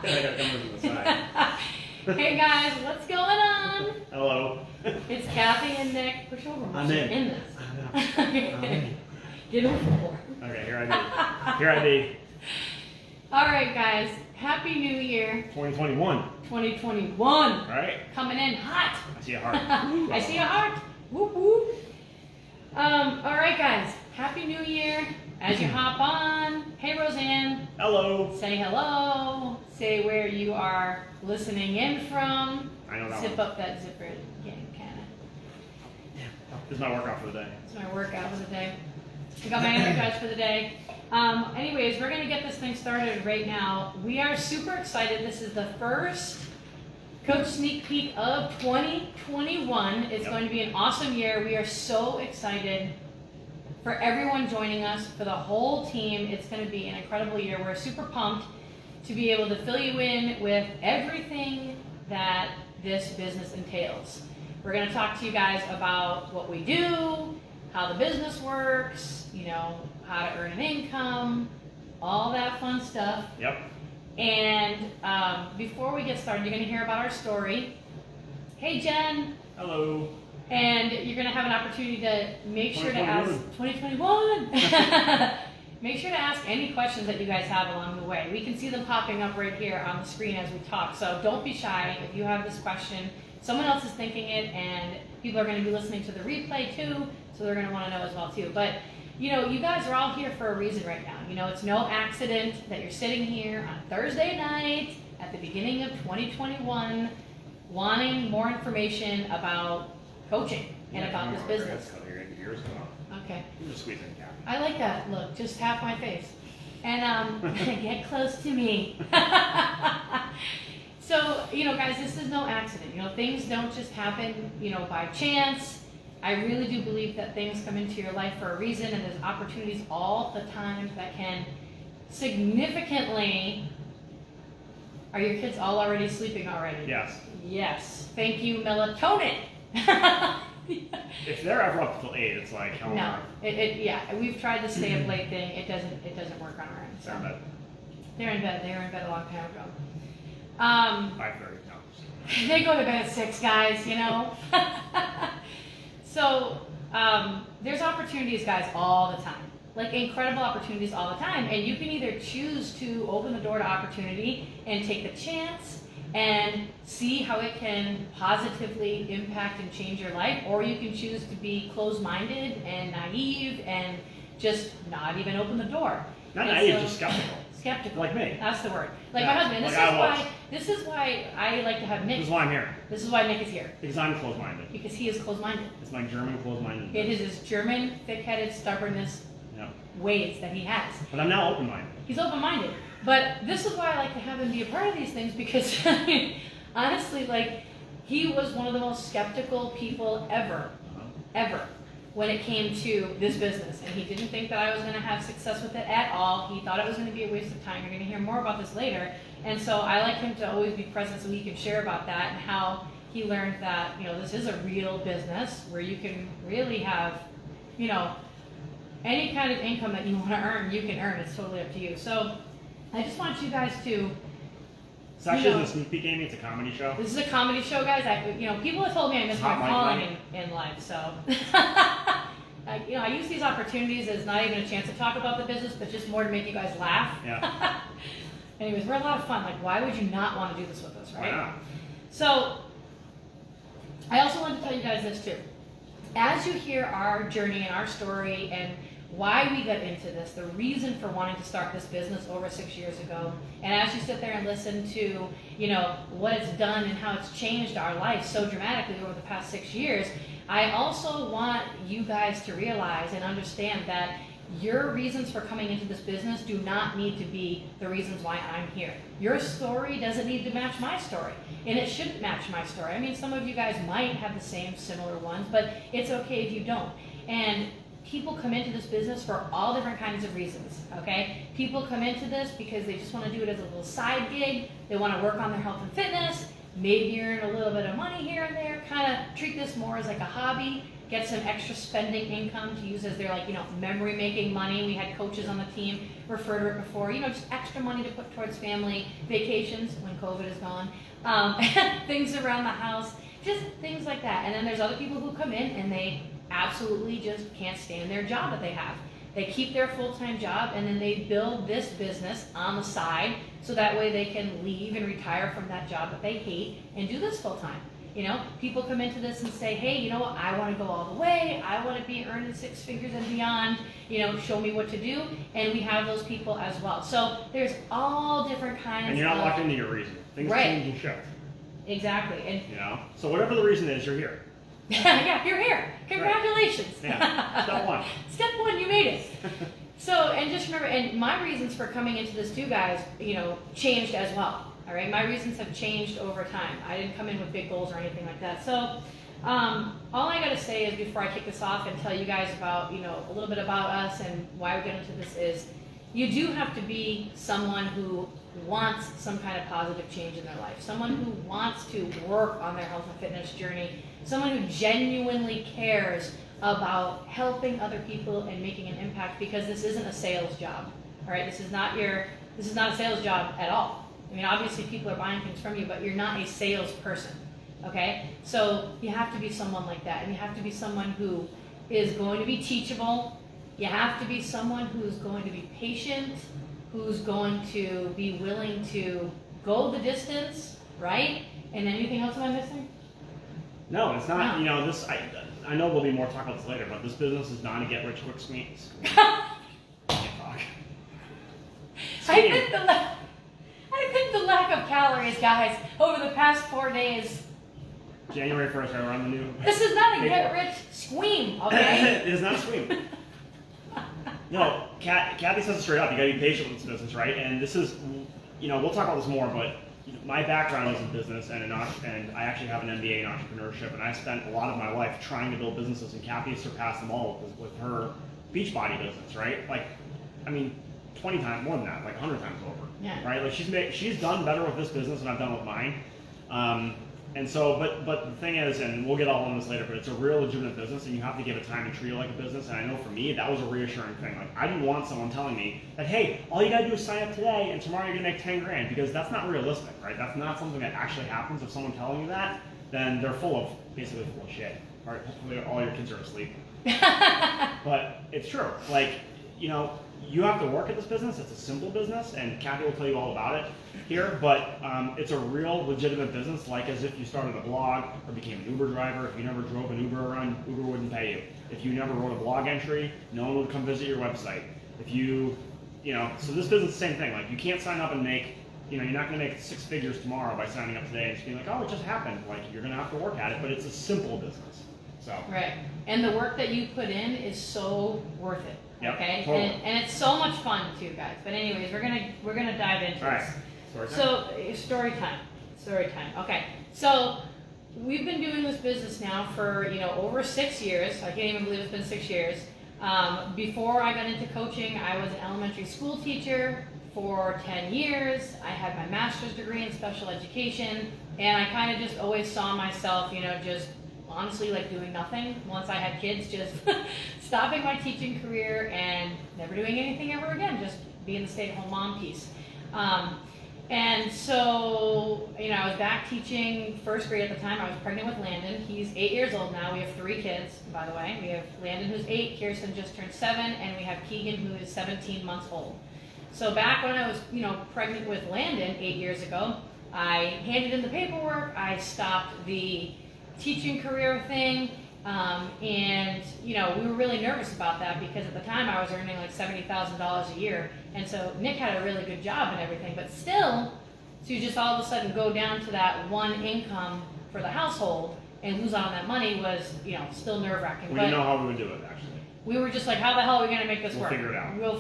gotta come to the side. Hey guys, what's going on? Hello. It's Kathy and Nick. Push over. I'm in. this. I'm in. Get over more. Okay, here I be. Here I be. All right, guys. Happy New Year. 2021. 2021. All right. Coming in hot. I see a heart. I see a heart. Whoop whoop. All right, guys. Happy New Year. As you hop on, hey Roseanne. Hello. Say hello. Say where you are listening in from. I know that Zip one. up that zipper again, kind of. This is my workout for the day. It's my workout for the day. I got my energize for the day. Anyways, we're going to get this thing started right now. We are super excited. This is the first Coach Sneak Peek of 2021. It's going to be an awesome year. We are so excited for everyone joining us, for the whole team. It's going to be an incredible year. We're super pumped to be able to fill you in with everything that this business entails. We're going to talk to you guys about what we do, how the business works, you know, how to earn an income, all that fun stuff. Yep. And before we get started, you're going to hear about our story. Hey, Jen. Hello. And you're going to have an opportunity to make sure to ask 2021. 2021. Make sure to ask any questions that you guys have along the way. We can see them popping up right here on the screen as we talk. So don't be shy if you have this question. Someone else is thinking it, and people are going to be listening to the replay too, so they're going to want to know as well too. But you know, you guys are all here for a reason right now. You know, it's no accident that you're sitting here on Thursday night at the beginning of 2021 wanting more information about coaching and about this business. Okay. You just squeeze in, Kathy. I like that look, just half my face. And get close to me. So, you know, guys, this is no accident. You know, things don't just happen, you know, by chance. I really do believe that things come into your life for a reason, and there's opportunities all the time that can significantly... Are your kids all already sleeping already? Yes. Yes. Thank you, melatonin. If they're ever up till 8, it's like, hell No, yeah, we've tried the stay up late thing. It doesn't work on our end. So. They're in bed. They were in bed a long time ago. 5:30. No. They go to bed at 6, guys. You know. So there's opportunities, guys, all the time. Like incredible opportunities all the time, and you can either choose to open the door to opportunity and take the chance and see how it can positively impact and change your life, or you can choose to be closed-minded and naive and just not even open the door. Not and naive, so, just skeptical. Skeptical. Like me. That's the word. Like Yeah, my husband. like This is why I like to have Nick. This is why I'm here. This is why Nick is here. Because I'm closed-minded. Because he is closed-minded. It's my German closed-minded. It is his German, thick-headed stubbornness Yep. ways that he has. But I'm now open-minded. He's open-minded. But this is why I like to have him be a part of these things, because honestly, like, he was one of the most skeptical people ever, when it came to this business. And he didn't think that I was going to have success with it at all. He thought it was going to be a waste of time. You're going to hear more about this later. And so I like him to always be present so he can share about that and how he learned that, you know, this is a real business where you can really have, you know, any kind of income that you want to earn, you can earn. It's totally up to you. So I just want you guys to... It's actually a sneak peek, Amy. It's a comedy show. This is a comedy show, guys. You know, people have told me I missed my calling in life, so... you know, I use these opportunities as not even a chance to talk about the business, but just more to make you guys laugh. Yeah. Anyways, we're a lot of fun. Like, why would you not want to do this with us, right? Why not? So, I also wanted to tell you guys this too. As you hear our journey and our story and why we got into this, the reason for wanting to start this business over 6 years ago, and as you sit there and listen to, you know, what it's done and how it's changed our life so dramatically over the past 6 years, I also want you guys to realize and understand that your reasons for coming into this business do not need to be the reasons why I'm here. Your story doesn't need to match my story, and it shouldn't match my story. I mean, some of you guys might have the same similar ones, but it's okay if you don't. And people come into this business for all different kinds of reasons, okay? People come into this because they just want to do it as a little side gig. They want to work on their health and fitness, maybe earn a little bit of money here and there, kind of treat this more as like a hobby, get some extra spending income to use as their, like, you know, memory making money. We had coaches on the team referred to it before, just extra money to put towards family, vacations when COVID is gone, things around the house, just things like that. And then there's other people who come in and they absolutely just can't stand their job that they have. They keep their full-time job and then they build this business on the side so that way they can leave and retire from that job that they hate and do this full-time. People come into this and say, hey, I want to go all the way. I want to be earning six figures and beyond. Show me what to do. And we have those people as well. So there's all different kinds. And you're not locked into your reason. Things change and shift. Exactly. And so whatever the reason is, you're here. Yeah, you're here. Congratulations. Right. Yeah. Step one. Step one, you made it. So, and just remember, and my reasons for coming into this too, guys, changed as well. All right, my reasons have changed over time. I didn't come in with big goals or anything like that. So, all I gotta say is before I kick this off and tell you guys about, a little bit about us and why we get into this is, you do have to be someone who wants some kind of positive change in their life, someone who wants to work on their health and fitness journey, someone who genuinely cares about helping other people and making an impact, because this isn't a sales job. All right, this is not a sales job at all. I mean, obviously people are buying things from you, but you're not a salesperson, okay? So you have to be someone like that, and you have to be someone who is going to be teachable. You have to be someone who's going to be patient, who's going to be willing to go the distance, right? And anything else am I missing? No, it's not. No. I know there'll be more talk about this later, but this business is not a get rich quick scheme. Can't talk. I think the lack of calories, guys, over the past 4 days. January 1st, I run the new. This is not a get rich scheme, okay? It is not a scheme. No, Kathy says it straight up. You got to be patient with this business, right? And this is, we'll talk about this more, but my background is in business, and I actually have an MBA in entrepreneurship, and I spent a lot of my life trying to build businesses, and Kathy surpassed them all with her Beachbody business, right? 20 times more than that, 100 times over. Yeah. Right? She's done better with this business than I've done with mine. And so, but the thing is, and we'll get all on this later, but it's a real legitimate business, and you have to give it time and treat it like a business. And I know for me, that was a reassuring thing. I didn't want someone telling me that, hey, all you gotta do is sign up today, and tomorrow you're gonna make 10 grand, because that's not realistic, right? That's not something that actually happens. If someone telling you that, then they're basically full of shit. Right? Hopefully all your kids are asleep. But it's true. You have to work at this business. It's a simple business, and Kathy will tell you all about it here, but it's a real legitimate business, like as if you started a blog or became an Uber driver. If you never drove an Uber around, Uber wouldn't pay you. If you never wrote a blog entry, no one would come visit your website. If so this business is the same thing. You can't sign up and make, you're not going to make six figures tomorrow by signing up today and just being like, oh, it just happened. You're going to have to work at it, but it's a simple business. So. Right, and the work that you put in is so worth it. Yep, okay, totally. and it's so much fun too, guys. But anyways, we're gonna dive into this. Story time. Story time. Okay, so we've been doing this business now for over 6 years. I can't even believe it's been 6 years. Before I got into coaching, I was an elementary school teacher for 10 years. I had my master's degree in special education, and I kind of just always saw myself, just honestly doing nothing. Once I had kids, just stopping my teaching career and never doing anything ever again, just being the stay-at-home mom piece. And so, I was back teaching first grade at the time. I was pregnant with Landon. He's 8 years old now. We have 3 kids, by the way. We have Landon, who's 8, Kirsten just turned 7, and we have Keegan, who is 17 months old. So back when I was, pregnant with Landon 8 years ago, I handed in the paperwork. I stopped the teaching career thing, and we were really nervous about that because at the time I was earning $70,000 a year, and so Nick had a really good job and everything, but still to just all of a sudden go down to that one income for the household and lose out on that money was still nerve-wracking. We didn't know how we would do it, actually. We were just like, how the hell are we going to make this work? We'll figure it out. We're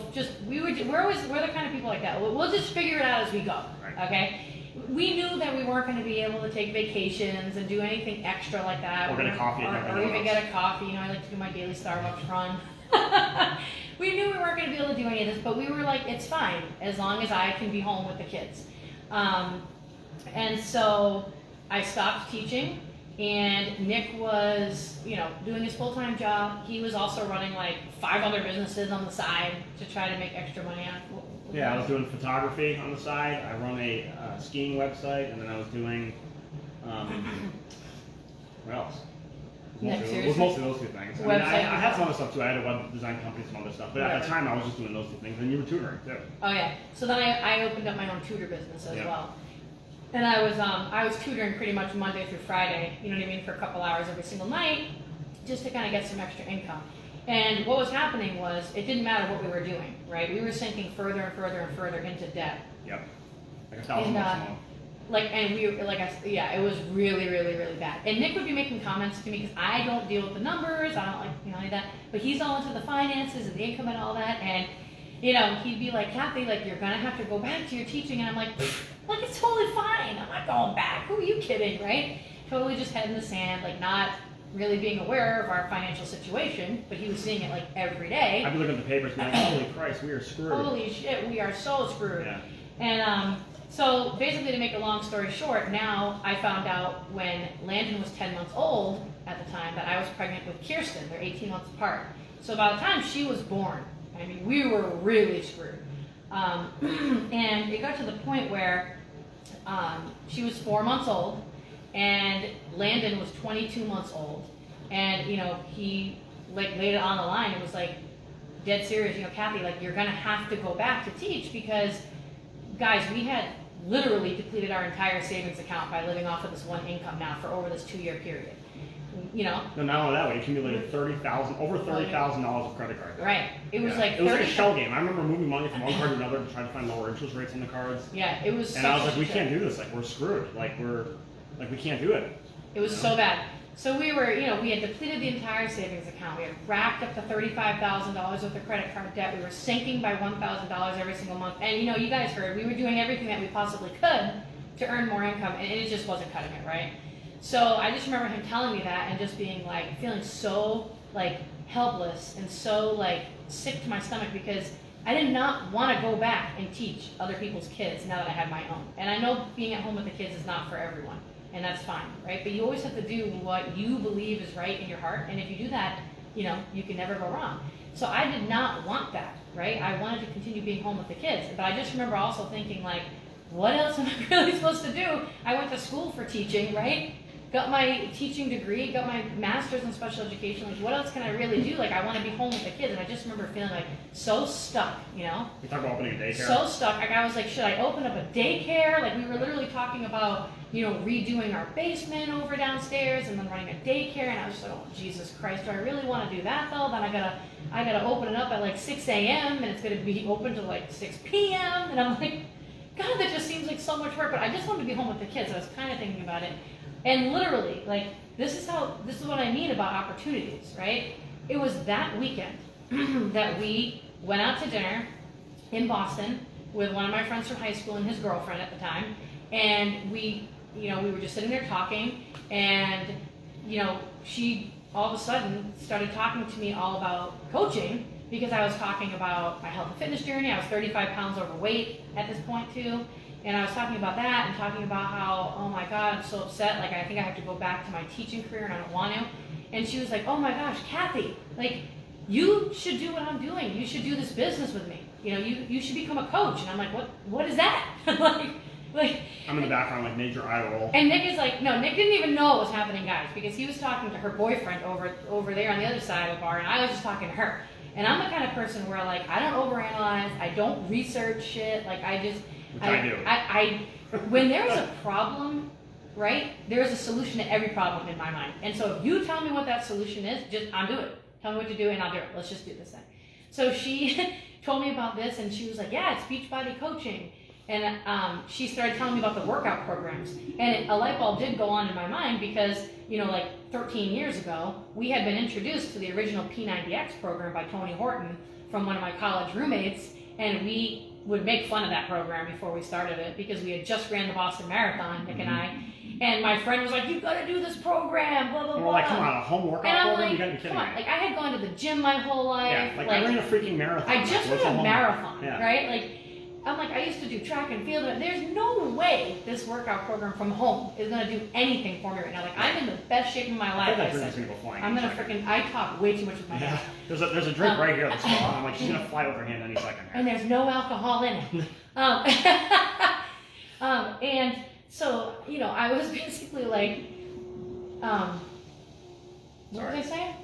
the kind of people like that. We'll just figure it out as we go. Right. Okay. We knew that we weren't going to be able to take vacations and do anything extra like that. Or get a coffee. Or even get a coffee. I like to do my daily Starbucks run. We knew we weren't going to be able to do any of this, but we were like, it's fine as long as I can be home with the kids. And so I stopped teaching, and Nick was, doing his full-time job. He was also running like 5 other businesses on the side to try to make extra money on. Yeah, I was doing photography on the side. I run a skiing website, and then I was doing, what else? It was mostly those two things. I mean, I had some other stuff too. I had a web design company, some other stuff. But at the time, I was just doing those two things. And you were tutoring too. Oh yeah. So then I opened up my own tutor business as well. And I was tutoring pretty much Monday through Friday, you know what I mean, for a couple hours every single night, just to kind of get some extra income. And what was happening was, it didn't matter what we were doing, right? We were sinking further and further and further into debt. Yep. Like $1,000 a month. It was really, really, really bad. And Nick would be making comments to me because I don't deal with the numbers, I don't like, any of that. But he's all into the finances and the income and all that. And, he'd be like, Kathy, like, you're gonna have to go back to your teaching. And I'm like, it's totally fine. I'm not going back. Who are you kidding, right? Totally just head in the sand, like not really being aware of our financial situation, but he was seeing it like every day. I'd be looking at the papers and be like, holy Christ, we are screwed. Holy shit, we are so screwed. Yeah. And so basically, to make a long story short, now I found out when Landon was 10 months old at the time that I was pregnant with Kirsten. They're 18 months apart. So by the time she was born, I mean, we were really screwed. And it got to the point where she was 4 months old, and Landon was 22 months old. And, he like laid it on the line. It was like dead serious, Kathy, like, you're gonna have to go back to teach because, guys, we had literally depleted our entire savings account by living off of this one income now for over this 2-year period. No, not only that, we accumulated over $30,000 of credit card debt. Right. It was like it was like a shell game. I remember moving money from one card to another to try to find lower interest rates on the cards. Yeah, it was. And I was like, we can't do this. Like, we're screwed. We can't do it. It was so bad. So we were, we had depleted the entire savings account. We had racked up to $35,000 worth of credit card debt. We were sinking by $1,000 every single month. And you guys heard, we were doing everything that we possibly could to earn more income, and it just wasn't cutting it, right? So I just remember him telling me that and just being like, feeling so like helpless and so like sick to my stomach because I did not want to go back and teach other people's kids now that I had my own. And I know being at home with the kids is not for everyone, and that's fine, right? But you always have to do what you believe is right in your heart, and if you do that, you can never go wrong. So I did not want that, right? I wanted to continue being home with the kids, but I just remember also thinking like, what else am I really supposed to do? I went to school for teaching, right? Got my teaching degree, got my master's in special education. Like, what else can I really do? Like, I want to be home with the kids. And I just remember feeling like so stuck, We talked about opening a daycare. So stuck. Like, I was like, should I open up a daycare? Like, we were literally talking about, redoing our basement over downstairs and then running a daycare. And I was just like, oh, Jesus Christ, do I really want to do that though? Then I gotta open it up at like 6 a.m. and it's gonna be open to like 6 p.m. And I'm like, God, that just seems like so much work. But I just wanted to be home with the kids. I was kind of thinking about it. And literally, like, this is what I mean about opportunities, right? It was that weekend that we went out to dinner in Boston with one of my friends from high school and his girlfriend at the time. And we were just sitting there talking, and, she all of a sudden started talking to me all about coaching because I was talking about my health and fitness journey. I was 35 pounds overweight at this point too. And I was talking about that and talking about how, oh my God, I'm so upset. Like, I think I have to go back to my teaching career and I don't want to. And she was like, oh my gosh, Kathy, like, you should do what I'm doing. You should do this business with me. You should become a coach. And I'm like, what is that? like, I'm in the background, like, major eye roll. And Nick is like, no, Nick didn't even know what was happening, guys, because he was talking to her boyfriend over there on the other side of the bar, and I was just talking to her. And I'm the kind of person where, like, I don't overanalyze. I don't research shit. Like, I just... I do. When there's a problem, right, there's a solution to every problem in my mind. And so if you tell me what that solution is, I'll do it. Tell me what to do and I'll do it. Let's just do this thing. So she told me about this and she was like, yeah, it's Beachbody coaching. And she started telling me about the workout programs. And a light bulb did go on in my mind because, like 13 years ago, we had been introduced to the original P90X program by Tony Horton from one of my college roommates. And we would make fun of that program before we started it because we had just ran the Boston Marathon, Nick and I. And my friend was like, "You got to do this program, blah, blah, blah." We're like, come on, a home workout program? You got to be kidding come on. Like, I had gone to the gym my whole life. Yeah, like I ran a freaking marathon. I just ran a marathon, yeah. right? Like, I'm like, I used to do track and field. There's no way way this workout program from home is gonna do anything for me right now. Like, I'm in the best shape of my I life. think that I drink is said, gonna go flying. I'm gonna I talk way too much with my Yeah. head. There's a drink right here at the spot. I'm like, she's gonna fly over her hand any second. And there's no alcohol in it. And so, you know, I was basically like, what was I saying?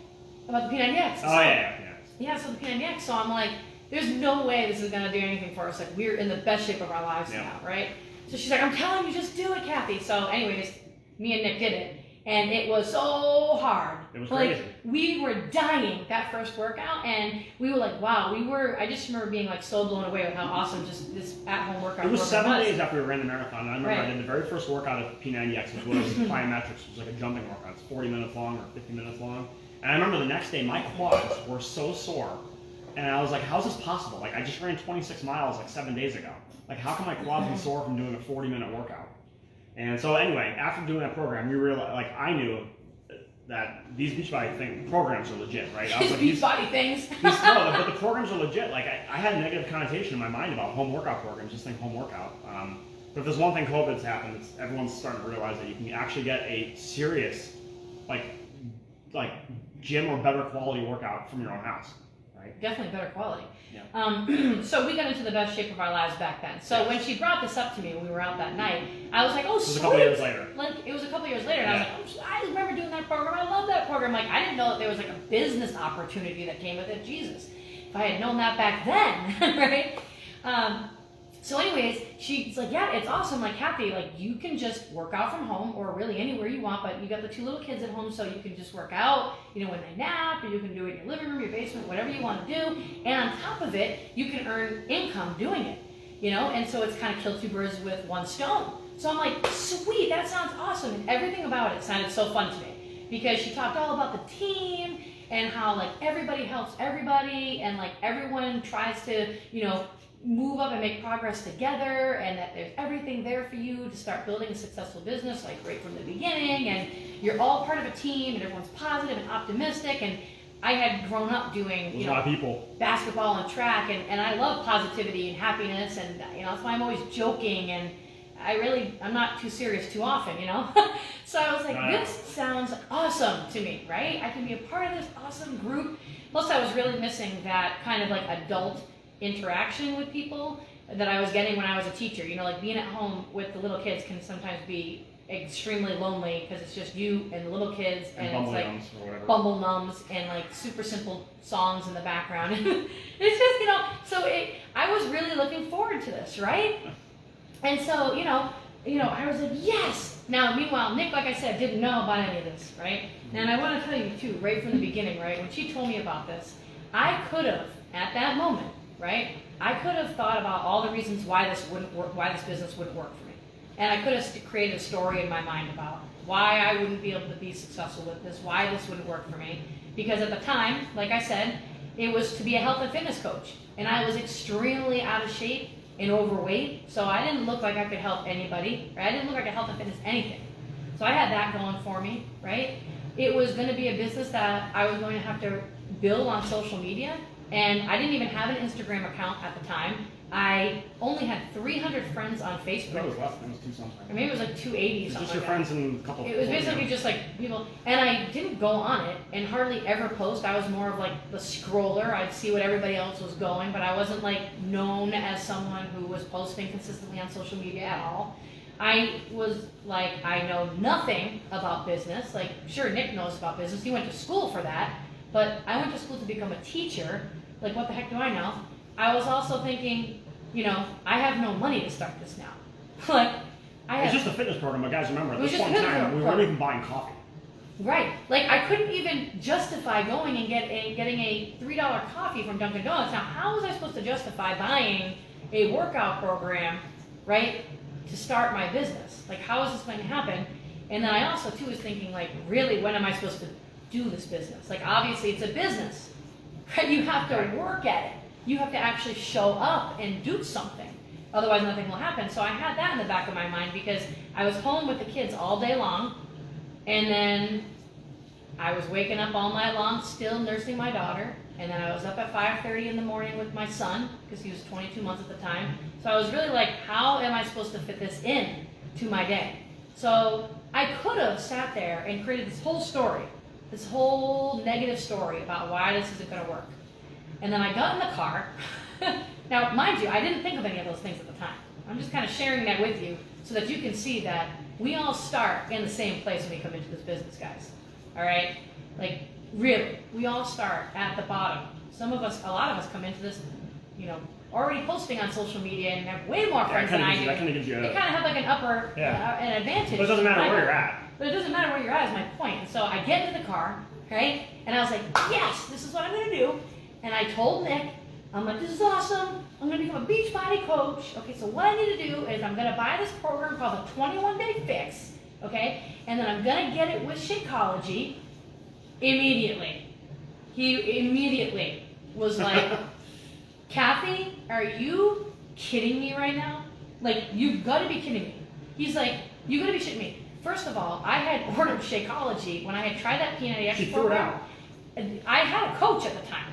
About the P90X. Oh, yeah. Yeah, so the P90X, so I'm like, there's no way this is gonna do anything for us. Like, we're in the best shape of our lives now, right? So she's like, I'm telling you, just do it, Kathy. So anyways, me and Nick did it. And it was so hard. It was like, crazy. We were dying that first workout, and we were like, wow, I just remember being like so blown away with how awesome just this at-home workout It was program 7 days after we ran the marathon, and I remember Right. I did the very first workout of P90X, which was plyometrics, which was like a jumping workout. It's 40 minutes long or 50 minutes long. And I remember the next day, my quads were so sore, and I was like, how's this possible? Like, I just ran 26 miles like 7 days ago. Like, how come my quads be sore from doing a 40-minute workout? And so anyway, after doing that program, we realized, like, I knew that these Beachbody programs are legit, right? I was like, Beachbody things. No, but the programs are legit. Like, I had a negative connotation in my mind about home workout programs, just think home workout. But if there's one thing COVID's happened, it's everyone's starting to realize that you can actually get a serious, like gym or better quality workout from your own house, right? Definitely better quality. Yeah. So we got into the best shape of our lives back then. So when she brought this up to me when we were out that night, I was like, oh, sweet. It was a couple years later. Like, it was a couple years later, and I was like, I remember doing that program. I love that program. Like, I didn't know that there was like a business opportunity that came with it. Jesus, if I had known that back then, right? So anyways, she's like, yeah, it's awesome. Like, Kathy, like, you can just work out from home or really anywhere you want, but you got the 2 little kids at home, so you can just work out, you know, when they nap, or you can do it in your living room, your basement, whatever you want to do. And on top of it, you can earn income doing it, you know? And so it's kind of kill 2 birds with 1 stone. So I'm like, sweet, that sounds awesome. And everything about it sounded so fun to me because she talked all about the team and how, like, everybody helps everybody and, like, everyone tries to, you know, move up and make progress together, and that there's everything there for you to start building a successful business, like, right from the beginning, and you're all part of a team, and everyone's positive and optimistic. And I had grown up doing, you know, basketball and track, and I love positivity and happiness, and, you know, that's why I'm always joking, and I'm not too serious too often, you know? So I was like, this sounds awesome to me, right? I can be a part of this awesome group. Plus, I was really missing that kind of, like, adult interaction with people that I was getting when I was a teacher. You know, like, being at home with the little kids can sometimes be extremely lonely because it's just you and the little kids, and it's like bumble mums and like super simple songs in the background. It's just, you know, so I was really looking forward to this, right? And so, you know, I was like, yes. Now, meanwhile, Nick, like I said, didn't know about any of this, right? And I want to tell you too, right from the beginning, right, when she told me about this, I could have, at that moment, right, I could have thought about all the reasons why this wouldn't work, why this business wouldn't work for me. And I could have created a story in my mind about why I wouldn't be able to be successful with this, why this wouldn't work for me. Because at the time, like I said, it was to be a health and fitness coach. And I was extremely out of shape and overweight, so I didn't look like I could help anybody, right? I didn't look like I could health and fitness anything. So I had that going for me, right? It was going to be a business that I was going to have to build on social media. And I didn't even have an Instagram account at the time. I only had 300 friends on Facebook. It was less. It was 2 something. Or maybe it was like 280 It was something. just your friends and a couple. It was basically just like people, and I didn't go on it and hardly ever post. I was more of like the scroller. I'd see what everybody else was going, but I wasn't like known as someone who was posting consistently on social media at all. I was like, I know nothing about business. Like, sure, Nick knows about business. He went to school for that, but I went to school to become a teacher. Like, what the heck do I know? I was also thinking, you know, I have no money to start this now. Like, It's just a fitness program, but guys, remember, at this just point in time, we weren't even buying coffee. Right. Like, I couldn't even justify going and getting a $3 coffee from Dunkin' Donuts. Now, how was I supposed to justify buying a workout program, right, to start my business? Like, how is this going to happen? And then I also, too, was thinking, like, really, when am I supposed to do this business? Like, obviously, it's a business. Right? You have to work at it. You have to actually show up and do something. Otherwise, nothing will happen. So I had that in the back of my mind because I was home with the kids all day long. And then I was waking up all night long, still nursing my daughter. And then I was up at 5:30 in the morning with my son, because he was 22 months at the time. So I was really like, how am I supposed to fit this in to my day? So I could have sat there and created this whole story, this whole negative story about why this isn't going to work. And then I got in the car. Now, mind you, I didn't think of any of those things at the time. I'm just kind of sharing that with you so that you can see that we all start in the same place when we come into this business, guys. All right? Like, really, we all start at the bottom. Some of us, a lot of us come into this, you know, already posting on social media and have way more friends than I do. That kind of gives you They kind of have like an upper, an advantage. But it doesn't matter where you're at. But it doesn't matter where you're at is my point. And so I get into the car, right? And I was like, yes, this is what I'm going to do. And I told Nick, I'm like, this is awesome. I'm going to become a Beachbody coach. Okay, so what I need to do is I'm going to buy this program called the 21-Day Fix. Okay? And then I'm going to get it with Shakeology immediately. He immediately was like, Kathy, are you kidding me right now? Like, you've got to be kidding me. He's like, you got to be shitting me. First of all, I had ordered Shakeology when I had tried that P90X She threw it program. out. And I had a coach at the time.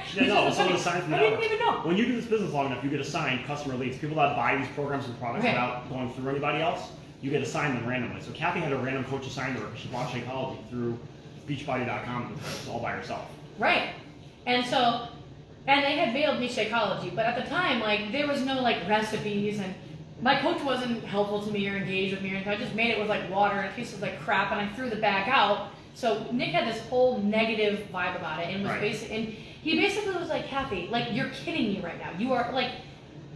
She didn't know. It's one of the signs from the I didn't even know. When you do this business long enough, you get assigned customer leads. People that buy these programs and products without going through anybody else, you get assigned them randomly. So Kathy had a random coach assigned to her. She bought Shakeology through Beachbody.com all by herself. Right. And so, and they had mailed me Shakeology, but at the time, like, there was no, like, recipes, and my coach wasn't helpful to me or engaged with me or anything. I just made it with, like, water, and it tasted like crap, and I threw the bag out. So Nick had this whole negative vibe about it, and was and he basically was like, Kathy, like, you're kidding me right now. You are, like,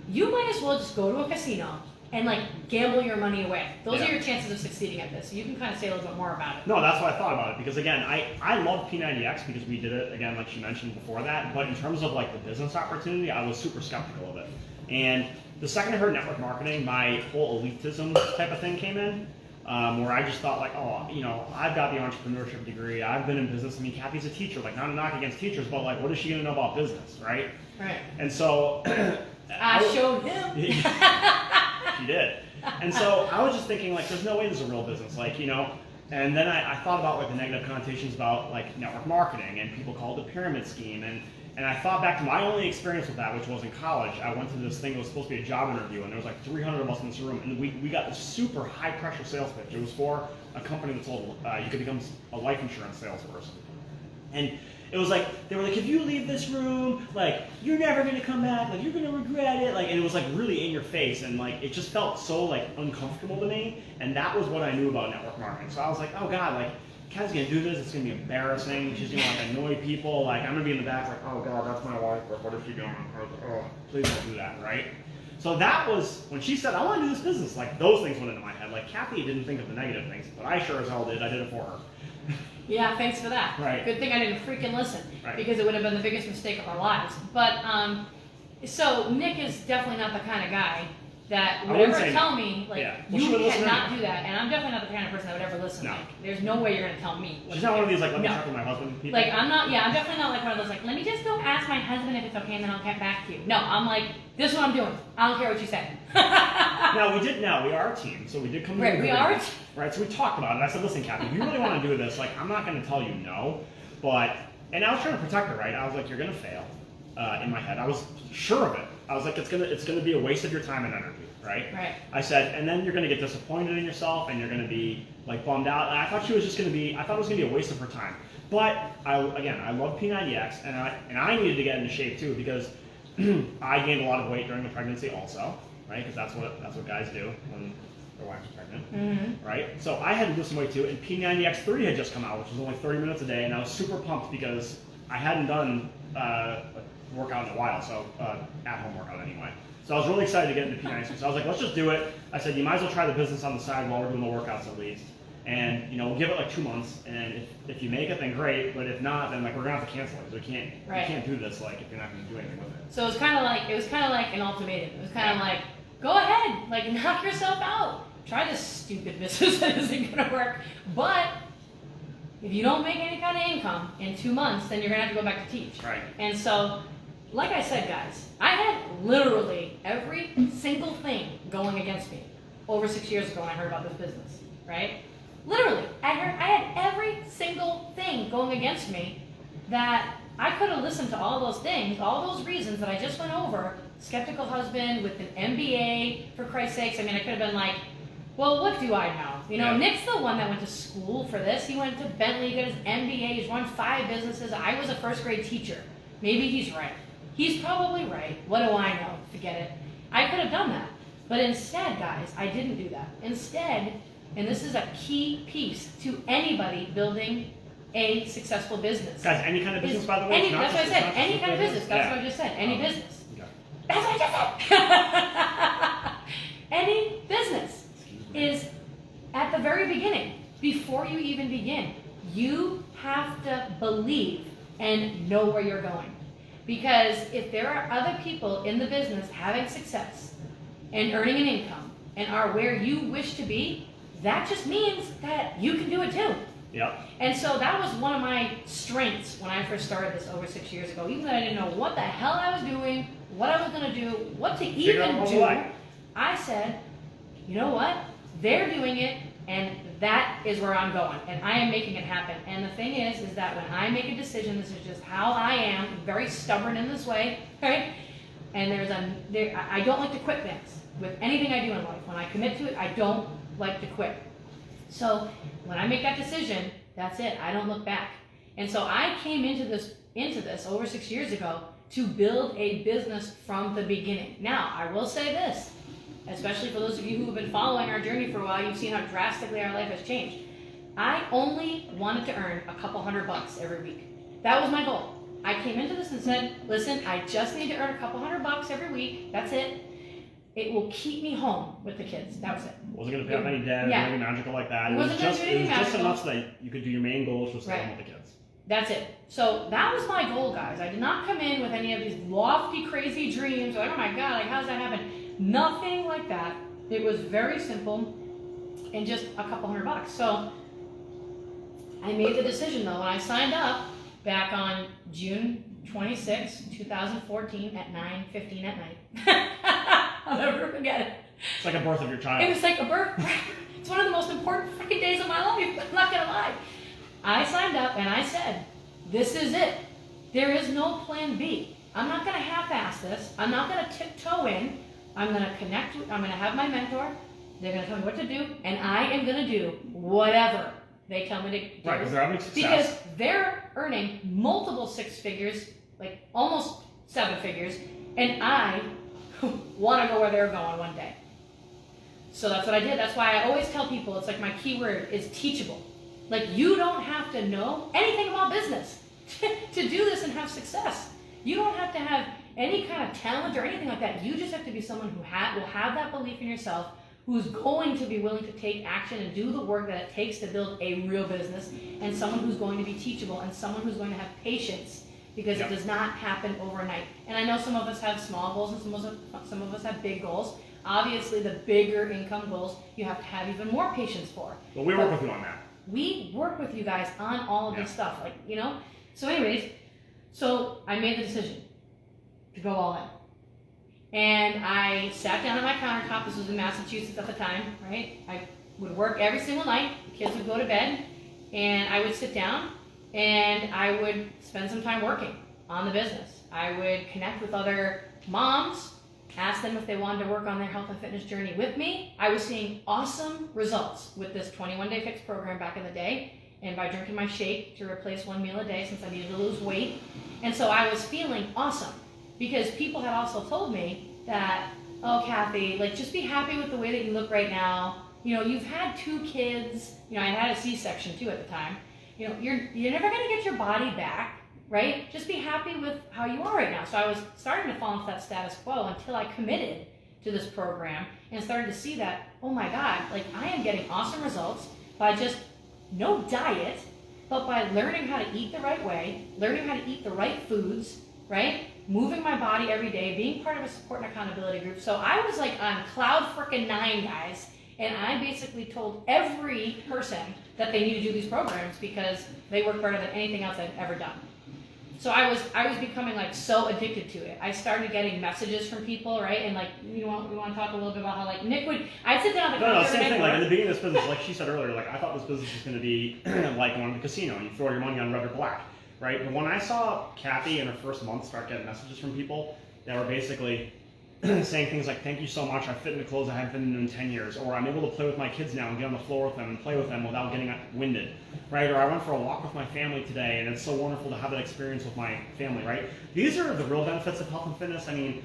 you might as well just go to a casino and, like, gamble your money away. Those are your chances of succeeding at this. So you can kind of say a little bit more about it. No, that's what I thought about it, because again, I love P90X because we did it, again, like she mentioned before that, but in terms of, like, the business opportunity, I was super skeptical of it. And the second I heard network marketing, my whole elitism type of thing came in. Where I just thought, like, oh, you know, I've got the entrepreneurship degree, I've been in business. I mean, Kathy's a teacher, like, not a knock against teachers, but, like, what is she gonna know about business, right? Right. And so I showed him. She did. And so I was just thinking, like, there's no way this is a real business, like, you know. And then I thought about, like, the negative connotations about, like, network marketing, and people call it a pyramid scheme, and I thought back to my only experience with that, which was in college. I went to this thing that was supposed to be a job interview, and there was like 300 of us in this room, and we got this super high pressure sales pitch. It was for a company that sold, you could become a life insurance salesperson. And it was like, they were like, if you leave this room, like, you're never gonna come back, like, you're gonna regret it, like, and it was like really in your face, and like, it just felt so like uncomfortable to me, and that was what I knew about network marketing. So I was like, oh God, like, Kat's gonna do this, it's gonna be embarrassing, she's gonna like annoy people, like I'm gonna be in the back like, oh God, that's my wife, but what is she doing? Oh, please don't do that, right? So that was, when she said, I wanna do this business, like those things went into my head. Like Kathy didn't think of the negative things, but I sure as hell did, I did it for her. Yeah, thanks for that. Right. Good thing I didn't freaking listen, right. Because it would have been the biggest mistake of our lives. But, so Nick is definitely not the kind of guy that would ever tell me, like, you cannot do that. And I'm definitely not the kind of person that would ever listen. No. Like, there's no way you're going to tell me. She's not one of these, like, let me talk to my husband people. Like, I'm definitely not like one of those, like, let me just go ask my husband if it's okay and then I'll get back to you. No, I'm like, this is what I'm doing. I don't care what you say. Now, we are a team, so we did come to we are a team. Right, so we talked about it. I said, listen, Kathy, if you really want to do this, like, I'm not going to tell you no, but, and I was trying to protect her, right? I was like, you're going to fail, in my head. I was sure of it. I was like, it's gonna be a waste of your time and energy, right? Right. I said, and then you're gonna get disappointed in yourself, and you're gonna be like bummed out. And I thought it was gonna be a waste of her time. But I love P90X, and I needed to get into shape too, because I gained a lot of weight during the pregnancy also, right? Because that's what guys do when their wife's pregnant, right? So I had to lose some weight too, and P90X3 had just come out, which was only 30 minutes a day, and I was super pumped because I hadn't done workout in a while, so at-home workout anyway. So I was really excited to get into P90X. So I was like, let's just do it. I said, you might as well try the business on the side while we're doing the workouts at least. And we'll give it like 2 months, and if you make it, then great. But if not, then like we're gonna have to cancel it because we can't do this like if you're not gonna do anything with it. So it was kind of like an ultimatum. It was kind of like, go ahead, like knock yourself out. Try this stupid business that isn't gonna work. But if you don't make any kind of income in 2 months, then you're gonna have to go back to teach. Right. And so, like I said, guys, I had literally every single thing going against me over 6 years ago when I heard about this business, right? Literally, I had every single thing going against me that I could have listened to all those things, all those reasons that I just went over. Skeptical husband with an MBA, for Christ's sakes. I mean, I could have been like, well, what do I know? You know, Yeah. Nick's the one that went to school for this. He went to Bentley, he got his MBA, he's run 5 businesses. I was a first grade teacher. Maybe he's right. He's probably right. What do I know? Forget it. I could have done that. But instead, guys, I didn't do that. Instead, and this is a key piece to anybody building a successful business. Guys, any kind of business, by the way. That's what I said. Any kind of business. That's what I just said. Any business. Okay. That's what I just said. Any business is at the very beginning, before you even begin, you have to believe and know where you're going. Because if there are other people in the business having success and earning an income and are where you wish to be, that just means that you can do it too. Yep. And so that was one of my strengths when I first started this over 6 years ago. Even though I didn't know what the hell I was doing, what I was going to do, what to even do, I said, you know what? They're doing it, and that is where I'm going, and I am making it happen. And the thing is that when I make a decision, this is just how I am, I'm very stubborn in this way, right? And I don't like to quit things with anything I do in life. When I commit to it, I don't like to quit. So when I make that decision, that's it. I don't look back. And so I came into this over 6 years ago to build a business from the beginning. Now, I will say this, especially for those of you who have been following our journey for a while, you've seen how drastically our life has changed. I only wanted to earn a couple $100 every week. That was my goal. I came into this and said, listen, I just need to earn a couple $100 every week. That's it. It will keep me home with the kids. That was it. Wasn't going to pay off any debt or anything magical like that. It was just enough so that you could do your main goal, which was to stay home with the kids. That's it. So that was my goal, guys. I did not come in with any of these lofty, crazy dreams. Like, oh my God, like how's that happen? Nothing like that. It was very simple and just a couple $100. So I made the decision though when I signed up back on June 26, 2014 at 9:15 at night. I'll never forget it. It's like a birth of your child. It was like a birth. It's one of the most important freaking days of my life. I'm not gonna lie. I signed up and I said, this is it. There is no plan B. I'm not gonna half-ass this. I'm not gonna tiptoe in. I'm gonna connect with, I'm gonna have my mentor. They're gonna tell me what to do, and I am gonna do whatever they tell me to do. Right, because they're having success. Because they're earning multiple 6 figures, like almost 7 figures, and I want to go where they're going one day. So that's what I did. That's why I always tell people, it's like my key word is teachable. Like you don't have to know anything about business to do this and have success. You don't have to have any kind of talent or anything like that. You just have to be someone who will have that belief in yourself, who's going to be willing to take action and do the work that it takes to build a real business, and someone who's going to be teachable, and someone who's going to have patience, because it does not happen overnight. And I know some of us have small goals and some of us have big goals. Obviously, the bigger income goals, you have to have even more patience for. Well, we work with you on that. We work with you guys on all of this stuff, like, you know? So anyways, so I made the decision to go all in. And I sat down at my countertop. This was in Massachusetts at the time, right? I would work every single night. The kids would go to bed, and I would sit down, and I would spend some time working on the business. I would connect with other moms, ask them if they wanted to work on their health and fitness journey with me. I was seeing awesome results with this 21-day fix program back in the day, and by drinking my shake to replace 1 meal a day since I needed to lose weight. And so I was feeling awesome, because people had also told me that, oh, Kathy, like just be happy with the way that you look right now. You know, you've had 2 kids. You know, I had a C-section too at the time. You know, you're never going to get your body back, right? Just be happy with how you are right now. So I was starting to fall into that status quo until I committed to this program and started to see that, oh my God, like I am getting awesome results by just no diet, but by learning how to eat the right way, learning how to eat the right foods, right? Moving my body every day, being part of a support and accountability group. So I was like on cloud frickin' 9, guys. And I basically told every person that they need to do these programs because they work better than anything else I've ever done. So I was becoming like so addicted to it. I started getting messages from people, right? And like, we want to talk a little bit about how like Nick would, I'd sit down at the No, same thing. Like in the beginning of this business, like she said earlier, like I thought this business was going to be like one of the casino. You throw your money on red or black, right? But when I saw Kathy in her first month start getting messages from people that were basically saying things like, thank you so much, I fit into clothes I haven't fitted in 10 years, or I'm able to play with my kids now and get on the floor with them and play with them without getting winded, right? Or I went for a walk with my family today and it's so wonderful to have that experience with my family, right? These are the real benefits of health and fitness. I mean,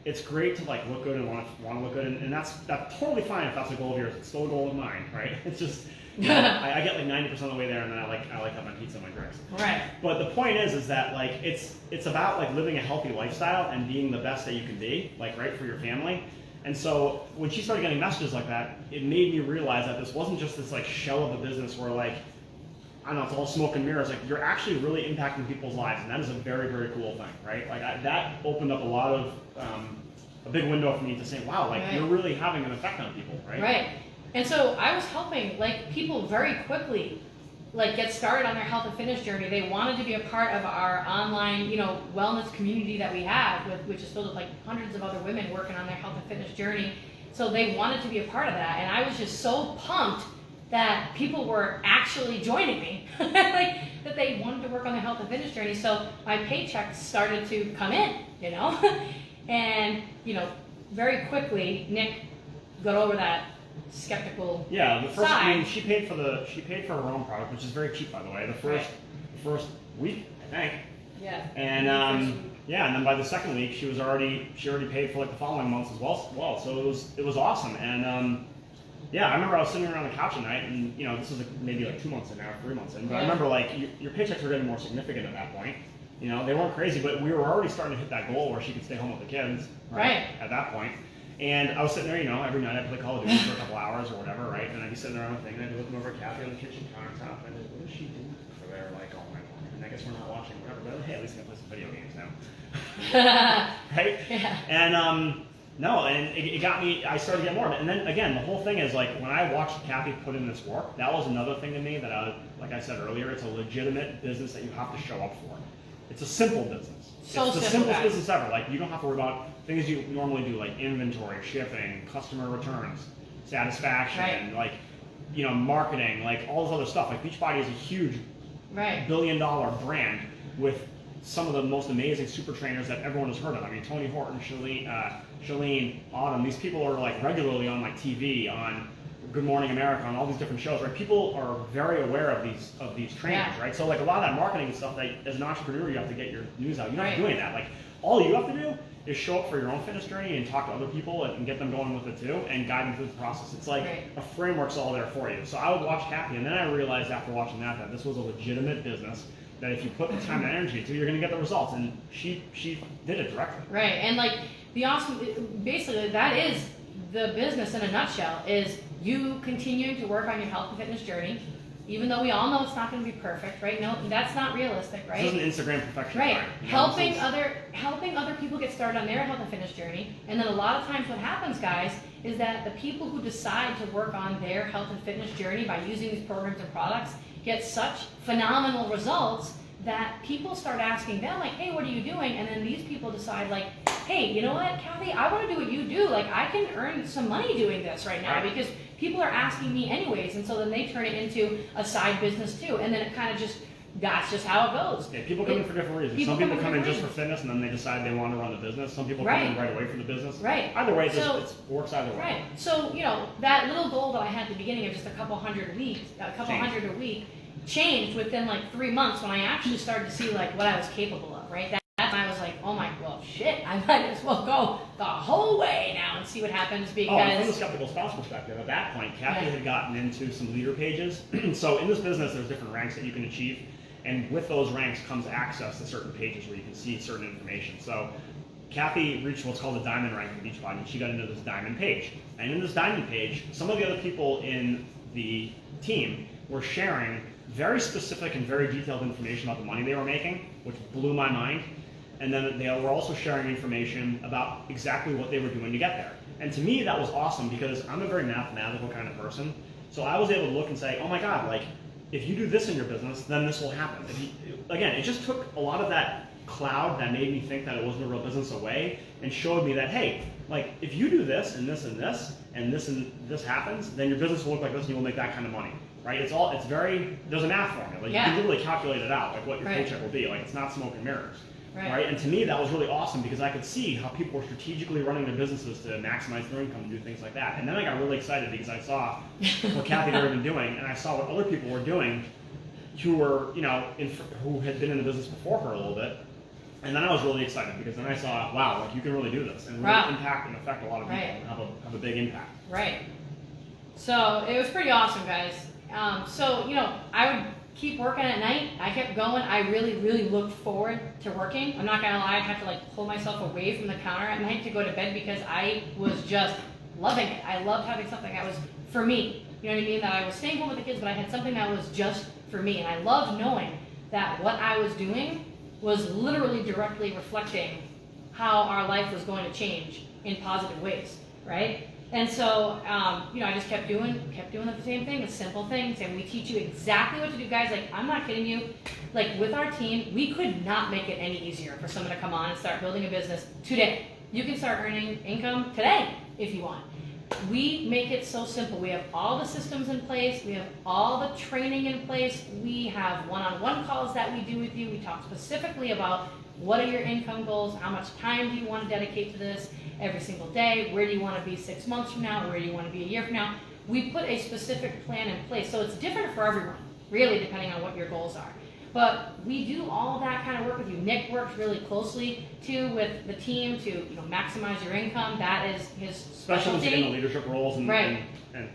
it's great to like look good and want to look good, and that's totally fine if that's a goal of yours. It's still a goal of mine, right? It's just, you know, I get like 90% of the way there, and then I like have my pizza and my drinks. Right. But the point is that like it's about like living a healthy lifestyle and being the best that you can be, like right for your family. And so when she started getting messages like that, it made me realize that this wasn't just this like shell of a business where like, I don't know, it's all smoke and mirrors. Like you're actually really impacting people's lives, and that is a very, very cool thing, right? Like that opened up a lot of a big window for me to say, wow, like you're really having an effect on people, right? Right. And so I was helping like people very quickly like get started on their health and fitness journey. They wanted to be a part of our online, you know, wellness community that we have, which is filled with like hundreds of other women working on their health and fitness journey. So they wanted to be a part of that, and I was just so pumped that people were actually joining me, like that they wanted to work on their health and fitness journey. So my paychecks started to come in, you know, and you know, very quickly Nick got over that skeptical the first side. I mean, she paid for her own product, which is very cheap, by the way. The first week, I think. Yeah. And and then by the second week, she already paid for like the following months as well. So it was awesome. And I remember I was sitting around the couch at night, and you know, this is maybe like 2 months in now, 3 months in. But I remember like your paychecks were getting more significant at that point. You know, they weren't crazy, but we were already starting to hit that goal where she could stay home with the kids. Right. At that point. And I was sitting there, you know, every night I'd play Call of Duty for a couple hours or whatever, right? And I'd be sitting there on the thing, and I'd be looking over at Kathy on the kitchen countertop, and I'd be, what is she doing over there, like, all night long? And I guess we're not watching whatever, but hey, at least I can play some video games now. Right? Yeah. And it got me, I started to get more of it. And then again, the whole thing is like, when I watched Kathy put in this work, that was another thing to me that like I said earlier, it's a legitimate business that you have to show up for. It's a simple business. It's the simplest business ever. Like you don't have to worry about things you normally do, like inventory, shipping, customer returns, satisfaction, like, you know, marketing, like all this other stuff. Like Beachbody is a huge billion-dollar brand with some of the most amazing super trainers that everyone has heard of. I mean, Tony Horton, Shalene, Autumn. These people are like regularly on like TV, on Good Morning America, on all these different shows, right? People are very aware of these trainers, right? So like a lot of that marketing and stuff, that as an entrepreneur you have to get your news out. You're not doing that. Like all you have to do is show up for your own fitness journey and talk to other people and get them going with it too, and guide them through the process. It's like a framework's all there for you. So I would watch Kathy, and then I realized after watching that this was a legitimate business, that if you put the time and energy into, you're going to get the results. And she did it directly. Right, and like the awesome, basically that is the business in a nutshell, is you continue to work on your health and fitness journey, even though we all know it's not going to be perfect, right? No, that's not realistic, right? This isn't Instagram perfection. Right, helping other people get started on their health and fitness journey. And then a lot of times what happens, guys, is that the people who decide to work on their health and fitness journey by using these programs and products get such phenomenal results that people start asking them, like, hey, what are you doing? And then these people decide, like, hey, you know what, Kathy, I want to do what you do. Like, I can earn some money doing this right now because people are asking me anyways. And so then they turn it into a side business too. And then it kind of that's just how it goes. Yeah, people come in for different reasons. Some people come in just for fitness, and then they decide they want to run the business. Some people come in right away for the business. Right. Either way, it works either way. Right. So, you know, that little goal that I had at the beginning of just a couple hundred a week, changed within like 3 months when I actually started to see like what I was capable of, right? That's when I was like, oh my, well, shit, I might as well go the whole way now and see what happens, because... Oh, and from the skeptical spouse perspective, at that point, Kathy had gotten into some leader pages. So in this business, there's different ranks that you can achieve, and with those ranks comes access to certain pages where you can see certain information. So Kathy reached what's called a diamond rank in Beachbody, and she got into this diamond page. And in this diamond page, some of the other people in the team were sharing very specific and very detailed information about the money they were making, which blew my mind. And then they were also sharing information about exactly what they were doing to get there. And to me, that was awesome, because I'm a very mathematical kind of person. So I was able to look and say, oh my God, like, if you do this in your business, then this will happen. Again, it just took a lot of that cloud that made me think that it wasn't a real business away, and showed me that, hey, like, if you do this and this and this, and this happens, then your business will look like this, and you will make that kind of money. right? There's a math formula. Like, you can literally calculate it out, like what your paycheck will be. Like, it's not smoke and mirrors. Right. And to me, that was really awesome because I could see how people were strategically running their businesses to maximize their income and do things like that. And then I got really excited because I saw what Kathy had been doing, and I saw what other people were doing who were, who had been in the business before her a little bit. And then I was really excited because then I saw, wow, like you can really do this and really impact and affect a lot of people and have a big impact. Right. So it was pretty awesome, guys. I would keep working at night. I kept going. I really, really looked forward to working. I'm not gonna lie, I'd have to pull myself away from the counter at night to go to bed because I was just loving it. I loved having something that was for me. You know what I mean? That I was staying home with the kids, but I had something that was just for me. And I loved knowing that what I was doing was literally directly reflecting how our life was going to change in positive ways, right? And so, I just kept doing the same thing, the simple things, and we teach you exactly what to do, guys. Like, I'm not kidding you. Like, with our team, we could not make it any easier for someone to come on and start building a business today. You can start earning income today if you want. We make it so simple. We have all the systems in place. We have all the training in place. We have one-on-one calls that we do with you. We talk specifically about what are your income goals, how much time do you want to dedicate to this every single day, where do you want to be 6 months from now, where do you want to be a year from now. We put a specific plan in place. So it's different for everyone, really, depending on what your goals are. But we do all that kind of work with you. Nick works really closely too with the team to maximize your income. That is his specialty. Especially in the leadership roles and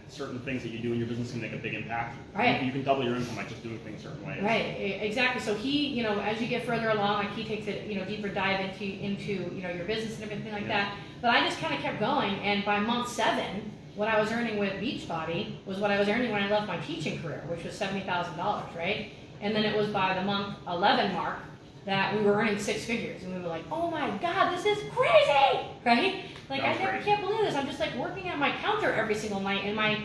certain things that you do in your business can make a big impact. Right. You can double your income by just doing things certain ways. Right, exactly. So he, as you get further along, he takes it, deeper dive into your business and everything like that. But I just kind of kept going, and by month 7, what I was earning with Beachbody was what I was earning when I left my teaching career, which was $70,000, right? And then it was by the month 11 mark that we were earning 6 figures, and we were like, oh my God, this is crazy, right? Like, I can't believe this. I'm just working at my counter every single night in my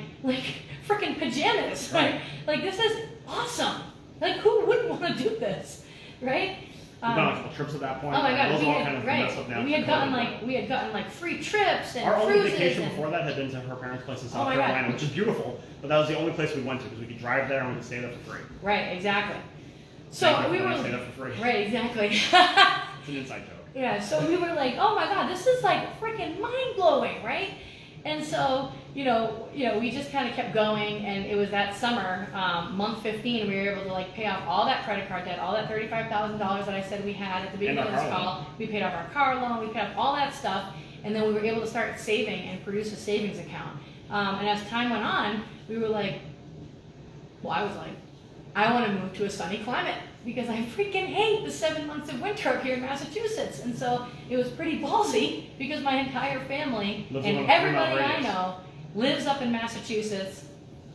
freaking pajamas, right? Like, this is awesome. Like, who wouldn't want to do this, right? We've done a couple trips at that point. Oh my God, those all kind of messed up now. We had gotten free trips and our cruises. Our only vacation before that had been to her parents' place in South Carolina, which is beautiful. But that was the only place we went to because we could drive there and we could stay there for free. Right, exactly. So we were stay there for free. Right, exactly. It's an inside joke. Yeah, so we were like, oh my God, this is freaking mind blowing, right? And so, we just kind of kept going, and it was that summer, month 15, we were able to pay off all that credit card debt, all that $35,000 that I said we had at the beginning of this call. We paid off our car loan, we paid off all that stuff, and then we were able to start saving and produce a savings account. And as time went on, we were I was I want to move to a sunny climate because I freaking hate the 7 months of winter up here in Massachusetts. And so it was pretty ballsy because my entire family and everybody I know lives up in Massachusetts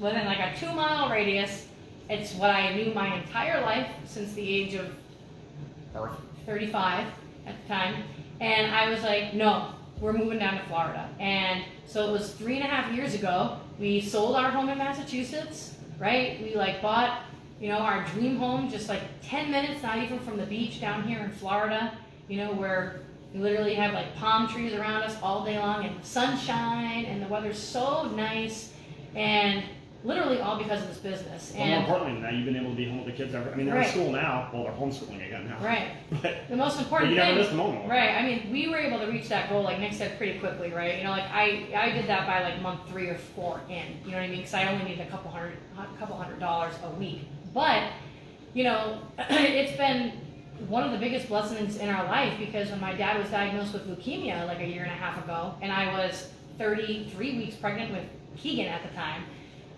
within a 2-mile radius. It's what I knew my entire life since the age of 35 at the time. And I was no, we're moving down to Florida. And so it was 3.5 years ago. We sold our home in Massachusetts, right? We bought our dream home just 10 minutes, not even from the beach down here in Florida, where we literally have palm trees around us all day long and sunshine, and the weather's so nice, and literally all because of this business. Well, more importantly than that, you've been able to be home with the kids. They're in school now. Well, they're homeschooling again now. Right. But the most important you thing. never missed a moment. Right. We were able to reach that goal, like Nick said, pretty quickly, right? I did that by month 3 or 4 in. You know what I mean? Because I only needed a couple hundred dollars a week. But it's been one of the biggest blessings in our life because when my dad was diagnosed with leukemia a year and a half ago, and I was 33 weeks pregnant with Keegan at the time,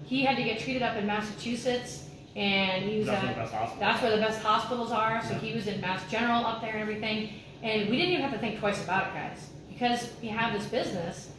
he had to get treated up in Massachusetts, and he was that's where the best hospitals are. So he was in Mass General up there and everything, and we didn't even have to think twice about it, guys, because we have this business.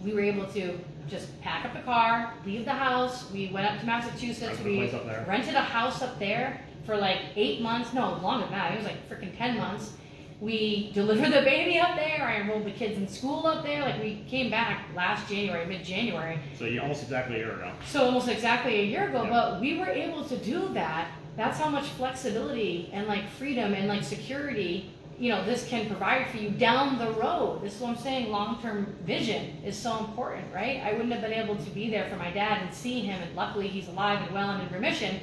We were able to just pack up the car, leave the house. We went up to Massachusetts. We rented a house up there for 8 months. No, longer than that. It was freaking 10 months. We delivered the baby up there. I enrolled the kids in school up there. We came back last January, mid-January. So almost exactly a year ago. So almost exactly a year ago, but we were able to do that. That's how much flexibility and freedom and security this can provide for you down the road. This is what I'm saying, long-term vision is so important, right? I wouldn't have been able to be there for my dad and see him, and luckily he's alive and well and in remission,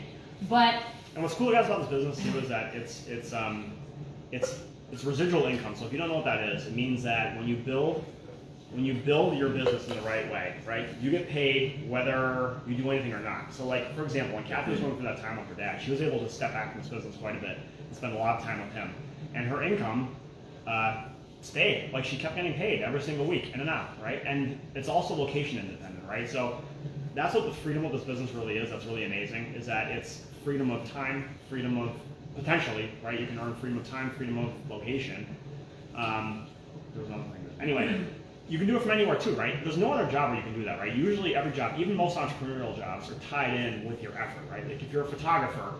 but... And what's cool, guys, about this business too is that it's residual income. So if you don't know what that is, it means that when you build your business in the right way, right, you get paid whether you do anything or not. So like, for example, when Kathy was going through that time with her dad, she was able to step back from this business quite a bit and spend a lot of time with him. And her income stayed. Like, she kept getting paid every single week, in and out, right? And it's also location independent, right? So that's what the freedom of this business really is. That's really amazing, is that it's freedom of time, freedom of potentially, right? You can earn freedom of time, freedom of location. There was another thing. Anyway, you can do it from anywhere too, right? There's no other job where you can do that, right? Usually every job, even most entrepreneurial jobs, are tied in with your effort, right? Like if you're a photographer,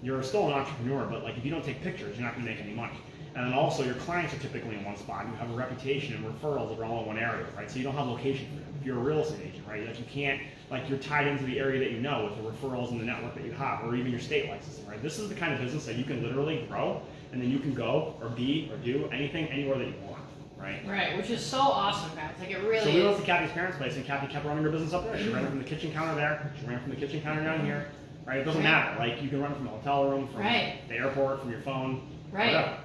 you're still an entrepreneur, but like if you don't take pictures, you're not going to make any money. And then also your clients are typically in one spot. You have a reputation and referrals that are all in one area, right? So you don't have location freedom. If you're a real estate agent, right? Like you can't, like you're tied into the area that you know with the referrals and the network that you have, or even your state licensing, right? This is the kind of business that you can literally grow, and then you can go or be or do anything anywhere that you want, right? Right, which is so awesome, guys. Like it really So we is. went to Kathy's parents' place, and Kathy kept running her business up there. She ran it from the kitchen counter there. She ran it from the kitchen counter down here. Right? It doesn't matter. Like you can run it from the hotel room, from the airport, from your phone. Right. Whatever.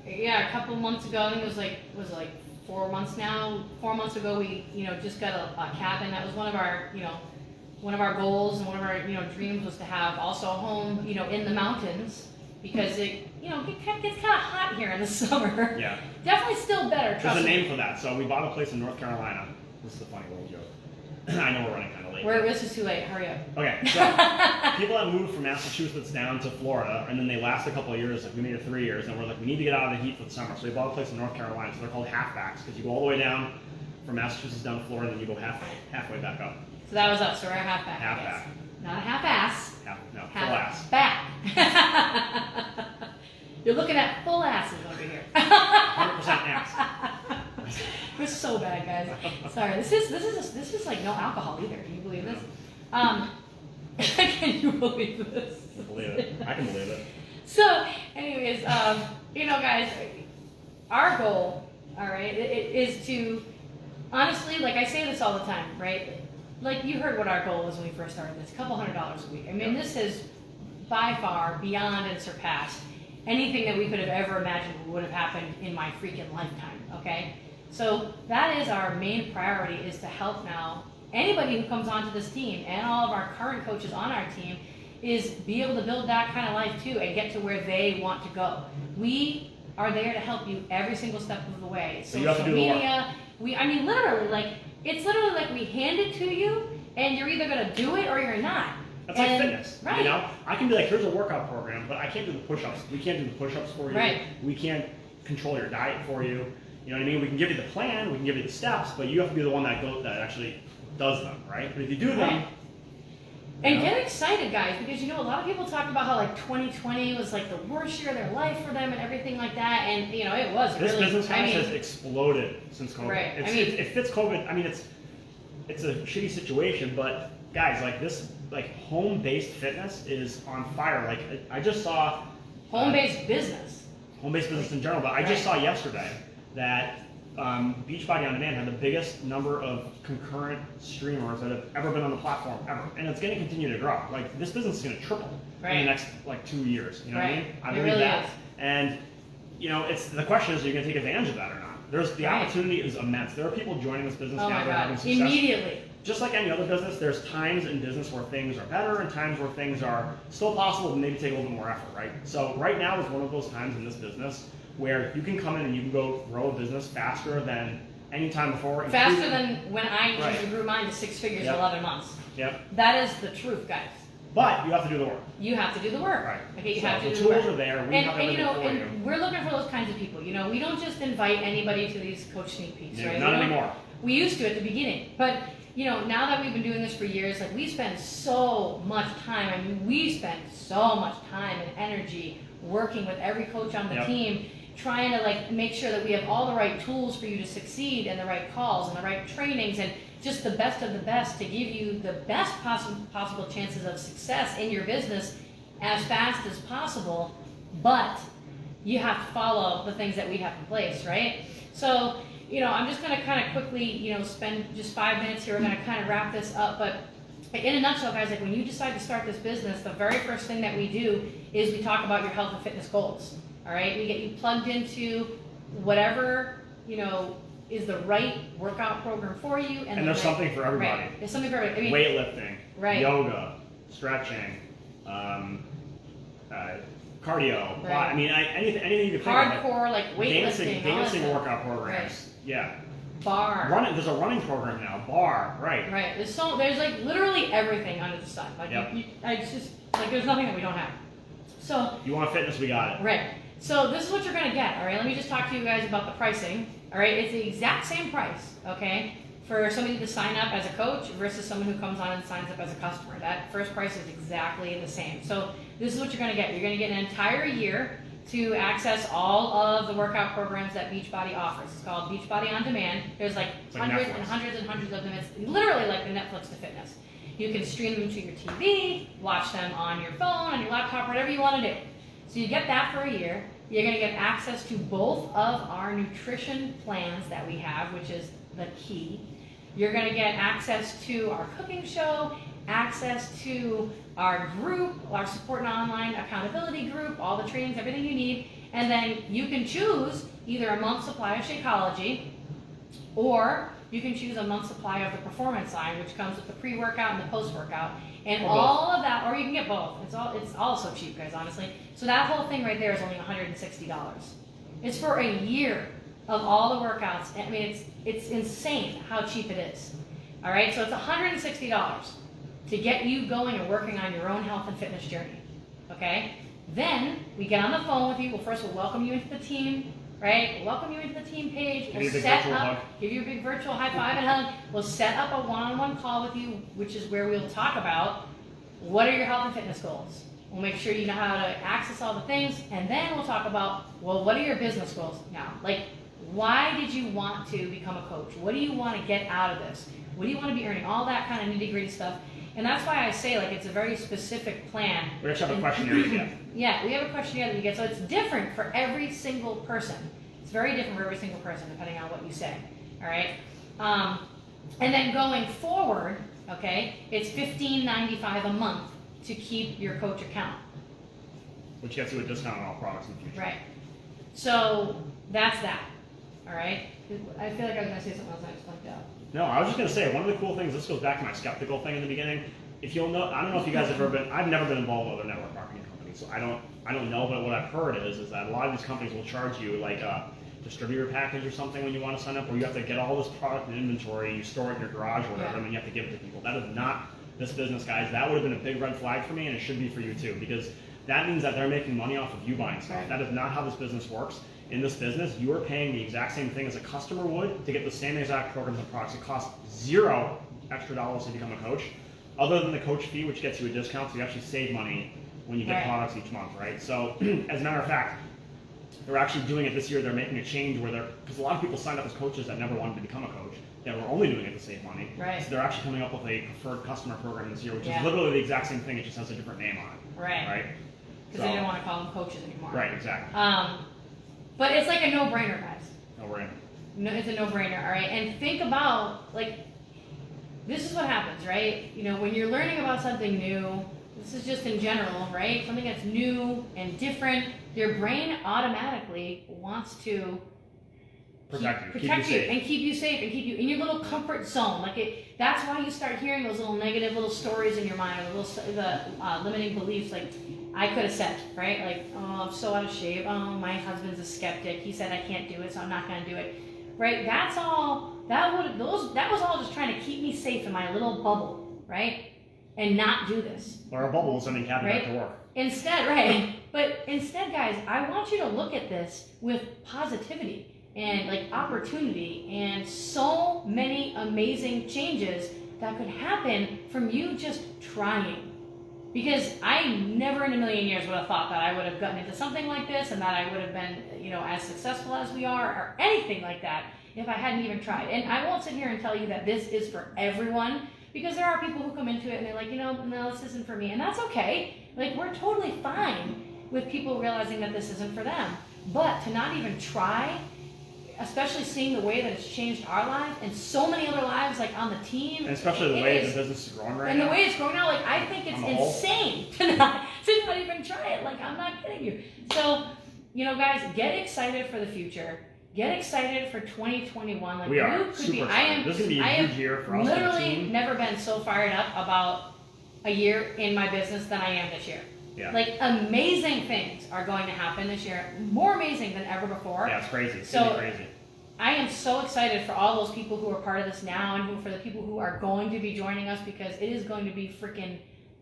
Yeah, a couple months ago, I think it was like 4 months now. 4 months ago, we just got a cabin. That was one of our goals and one of our dreams was to have also a home in the mountains, because it gets kind of hot here in the summer. Yeah. Definitely still better. There's a name for that. So we bought a place in North Carolina. This is a funny little joke. I know we're running kind of late. This is too late. Hurry up. Okay, so people that moved from Massachusetts down to Florida, and then they last a couple of years, like we made it 3 years, and we're like, we need to get out of the heat for the summer. So we bought a place in North Carolina. So they're called halfbacks, because you go all the way down from Massachusetts down to Florida, and then you go halfway back up. So that was us. So we're a halfback. Halfback. Not a half-ass. Full ass. Back. You're looking at full asses over here. 100% ass. We're so bad, guys. Sorry. This is like no alcohol either. Can you believe this? Can you believe this? I believe it. I can believe it. So, anyways, guys, our goal, all right, is to honestly, like I say this all the time, right? Like you heard what our goal was when we first started this, $200 a week. I mean, this is by far beyond and surpassed anything that we could have ever imagined would have happened in my freaking lifetime, okay? So that is our main priority, is to help now anybody who comes onto this team, and all of our current coaches on our team, is be able to build that kind of life too and get to where they want to go. We are there to help you every single step of the way. So you have to do media, it's literally like we hand it to you and you're either gonna do it or you're not. That's like fitness, right? I can be like, here's a workout program, but I can't do the push-ups. We can't do the push-ups for you. Right. We can't control your diet for you. You know what I mean? We can give you the plan, we can give you the steps, but you have to be the one that actually does them, right? But if you do them, and get excited, guys, because a lot of people talk about how like 2020 was like the worst year of their life for them and everything like that, and it was. This business has exploded since COVID. Right. It fits COVID. I mean, it's a shitty situation, but guys, like this, like home-based fitness is on fire. Like I just saw home-based business in general, but I just saw yesterday that Beachbody On Demand had the biggest number of concurrent streamers that have ever been on the platform ever, and it's going to continue to grow. Like this business is going to triple in the next 2 years. You know what I mean? I believe really that. Is. And it's the question is, are you going to take advantage of that or not? The opportunity is immense. There are people joining this business now that are having success. Immediately. Just like any other business, there's times in business where things are better and times where things are still possible, but maybe take a little bit more effort, right? So right now is one of those times in this business where you can come in and you can go grow a business faster than any time before. Faster than when I grew mine to 6 figures in 11 months. Yep. That is the truth, guys. But you have to do the work. You have to do the work. Right. Okay, you so have to the do the work. tools are there. We have everything for you. And we're looking for those kinds of people. We don't just invite anybody to these coach sneak peeks, right? Not anymore. We used to at the beginning, but now that we've been doing this for years, like we spend so much time. I mean, we spend so much time and energy working with every coach on the team, trying to like make sure that we have all the right tools for you to succeed, and the right calls and the right trainings, and just the best of the best to give you the best possible chances of success in your business as fast as possible. But you have to follow the things that we have in place, right? So, I'm just going to kind of quickly, spend just 5 minutes here. We're going to kind of wrap this up, but in a nutshell, guys, like when you decide to start this business, the very first thing that we do is we talk about your health and fitness goals. All right, we get you plugged into whatever is the right workout program for you, and there's something for everybody. Right. There's something for everybody. I mean, weightlifting, right. yoga, stretching, cardio. Right. I mean, anything you can think of. Hardcore, like weightlifting, dancing workout programs. Right. Yeah. Bar. There's a running program now. Bar. Right. Right. There's like literally everything under the sun. Like yep. it's just like there's nothing that we don't have. So. You want fitness? We got it. Right. So this is what you're gonna get. All right. Let me just talk to you guys about the pricing. All right. It's the exact same price. Okay. For somebody to sign up as a coach versus someone who comes on and signs up as a customer. That first price is exactly the same. So this is what you're going to get. You're going to get an entire year to access all of the workout programs that Beachbody offers. It's called Beachbody On Demand. There's like hundreds and hundreds and hundreds of them. It's literally like the Netflix to fitness. You can stream them to your TV, watch them on your phone, on your laptop, whatever you want to do. So you get that for a year. You're going to get access to both of our nutrition plans that we have, which is the key. You're going to get access to our cooking show, access to our group, our support and online accountability group, all the trainings, everything you need. And then you can choose either a month's supply of Shakeology, or you can choose a month's supply of the performance line, which comes with the pre-workout and the post-workout. And all of that, or you can get both. It's all so cheap, guys, honestly. So that whole thing right there is only $160. It's for a year of all the workouts. I mean, it's insane how cheap it is. All right, so it's $160 to get you going and working on your own health and fitness journey. Okay, then we get on the phone with you. Well, first we'll welcome you into the team, right? We'll welcome you into the team page. We'll set up, give you a big virtual high five and hug. We'll set up a one-on-one call with you, which is where we'll talk about what are your health and fitness goals. We'll make sure you know how to access all the things, and then we'll talk about, well, what are your business goals now? Like, why did you want to become a coach? What do you want to get out of this? What do you want to be earning? All that kind of nitty-gritty stuff. And that's why I say, like, it's a very specific plan. We actually have a questionnaire you get. Yeah, we have a questionnaire that you get. So it's different for every single person. It's very different for every single person, depending on what you say. All right? And then going forward, okay, it's $15.95 a month to keep your coach account. Which gets you a discount on all products in the future. Right. So that's that. All right? I feel like I was going to say something else and I just blanked out. No, I was just going to say, one of the cool things, this goes back to my skeptical thing in the beginning. If you'll know, I don't know if you guys have ever been, I've never been involved with a network marketing company, so I don't know, but what I've heard is that a lot of these companies will charge you like a distributor package or something when you want to sign up, where you have to get all this product in inventory, you store it in your garage or whatever, and then you have to give it to people. That is not this business, guys. That would have been a big red flag for me, and it should be for you too, because that means that they're making money off of you buying stuff. That is not how this business works. In this business, you are paying the exact same thing as a customer would to get the same exact programs and products. It costs $0 extra to become a coach, other than the coach fee, which gets you a discount, so you actually save money when you get products each month, right? So, as a matter of fact, they're actually doing it this year. They're making a change where because a lot of people signed up as coaches that never wanted to become a coach, that were only doing it to save money. Right. So they're actually coming up with a preferred customer program this year, which is literally the exact same thing. It just has a different name on it. Right. Right. Because they don't want to call them coaches anymore. Right. Exactly. But it's like a no-brainer, guys. No-brainer. No, it's a no-brainer, all right? And think about, like, this is what happens, right? You know, when you're learning about something new, this is just in general, right? Something that's new and different, your brain automatically wants to protect you and keep you safe and keep you in your little comfort zone. Like that's why you start hearing those little negative little stories in your mind, the limiting beliefs, like I could have said, right? Like, oh, I'm so out of shape. Oh, my husband's a skeptic. He said I can't do it, so I'm not going to do it. Right? That's all. That was all just trying to keep me safe in my little bubble, right? And not do this. Or a bubble, sending Kathy back to work. Instead, right? But instead, guys, I want you to look at this with positivity and like opportunity and so many amazing changes that could happen from you just trying. Because I never in a million years would have thought that I would have gotten into something like this and that I would have been, you know, as successful as we are or anything like that if I hadn't even tried. And I won't sit here and tell you that this is for everyone, because there are people who come into it and they're like, you know, no, this isn't for me. And that's okay. Like, we're totally fine with people realizing that this isn't for them. but to not even try, especially seeing the way that it's changed our life and so many other lives like on the team. And especially the way the business is growing right now. And the way it's growing now, like I think it's insane to not even try it. Like I'm not kidding you. So, you know, guys, get excited for the future. Get excited for 2021. Like we are super excited. This is gonna be a huge year for us. Literally never been so fired up about a year in my business than I am this year. Yeah. Like amazing things are going to happen this year, more amazing than ever before. Yeah, it's crazy. It's so crazy. I am so excited for all those people who are part of this now and for the people who are going to be joining us because it is going to be freaking